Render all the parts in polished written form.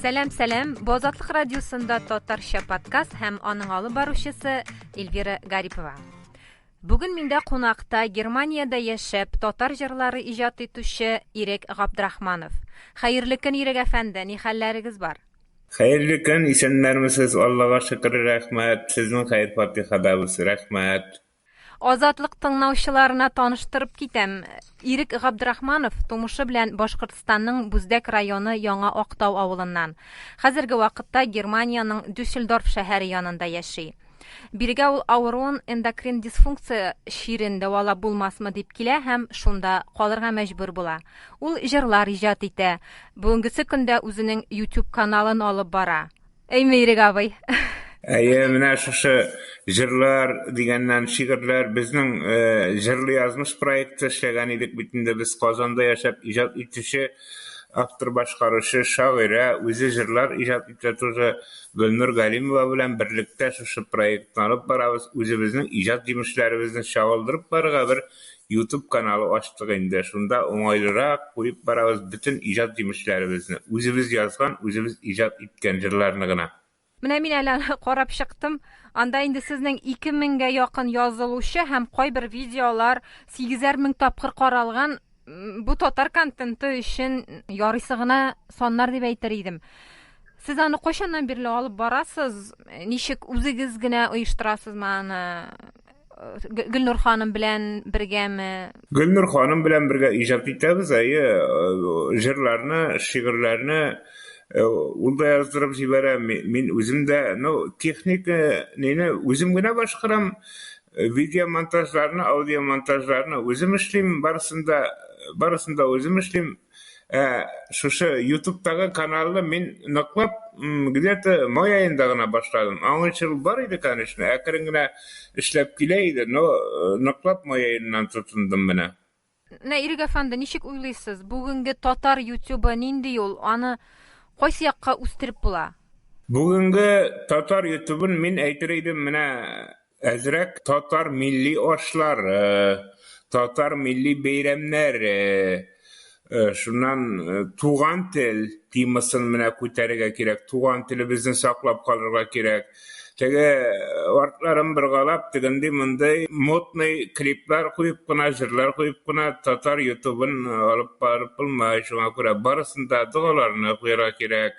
Сәлам, Бозатлык радиосында Татарча подкаст һәм аның алып баручысы Эльвира Гарипова. Бүген миндә кунакта Германиядә яшәп, татар җырлары иҗат итүче Ирек Габдрахманов. Хәерле көн, Ирек әфәнде, ни хәлләрегез бар? Хәерле көн, исәннәрмесез? Аллага шөкер, рәхмәт. Сезнең хәер фатихадабыз, рәхмәт. Азатлык тыңлаучыларына таныштырып китәм. Ирек Габдрахманов тумышы белән Башкортстанның Бүздәк районы Яңа Актау авылыннан. Хәзерге вакытта Германияның Дюссельдорф шәһәре янында яши. Биргә ул авыруын эндокрин дисфункция ширен дәвалап булмасмы дип килә һәм шунда калырга мәҗбүр була. Ул җырлар иҗат итә. Бүгенге көндә үзенең YouTube каналын алып бара. Әйме, Ирек абый? Әйе, менә шушы җырлар дигәннән шигырьләр безнең җырлы язмыш проекты эшләгән идек бит инде без Казанда яшәп иҗат итүче автор башкаручы шагыйрә үзе җырлар иҗат итә тоже Гөлнур Галимова белән берлектә шушы проектны алып барабыз. Үзебезнең иҗат җимешләребезне чагылдырып барырга бер YouTube каналы ачтык инде. Шунда уңайлырак куеп барабыз бөтен иҗат җимешләребезне. Үзебез язган, үзебез иҗат иткән җырларны гына. Менә мин әле карап чыктым. Анда инде сезнең 2000гә якын язылучы һәм кайбер видеолар 8000 тапкыр каралган. Бу татар контенты өчен ярыйсы гына саннар дип әйтер идем. Сез аны кайчаннан бирле алып барасыз? Ничек үзегез генә оештырасызмы аны? Гөлнур ханым белән бергәме? Гөлнур ханым белән бергә иҗат итәбез. Җырларны, шигырьләрне ул да яздырып җибәрә. Мин үзем дә, техника нене үзем генә башкарам. Видео монтажларны, аудио монтажларны үзем эшлим, барысында үзем эшлим. Шушы YouTube'тагы каналны мин ныклап где-то май айында гына башладым. Аңа ел бар иде, конечно, әкрен генә эшләп килә иде, но ныклап май айыннан тотындым менә. Ирек әфәнде, ничек уйлыйсыз? Бүгенге татар YouTube нинди ул? Аны кайсы якка үстереп була? Бүгенге татар YouTube'ын мин әйтер идем менә әзрәк татар милли ашлар, татар милли бәйрәмнәр, шуннан туган тел темасын менә күтәрергә кирәк, туган телебезне саклап калырга кирәк. Теге артларын биргалап, тегенди мондай модный клиплар куеп кына, җырлар куеп кына татар YouTube'ын алып барып булмай. Шуңа күрә барысында дуаларны куярга кирәк.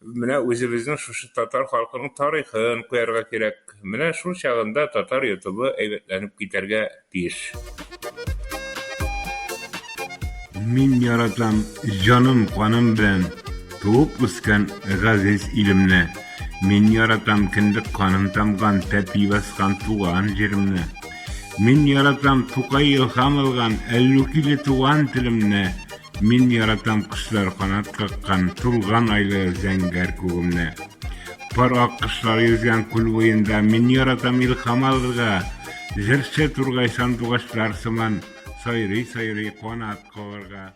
Менә үзебезнең шушы татар халкының тарихын куярга кирәк. Менә шул чагында татар YouTube'ы әйбәтләнеп китәргә тиеш. Мин яратам җаным каным белән туып үскән газиз илемне. Мин яратам киндек каным тамган, тәпи баскан туган җиремне. Мин яратам Тукай илһам алган, әллүкиле туган телемне. Мин яратам кышлар канат каккан, тулган айлы зәңгәр күгемне. Пар ак кышлар йөзгән күл буенда, мин яратам илһам алырга. Җырчы тургай сандугачлар сыман, сайрый канат калырга.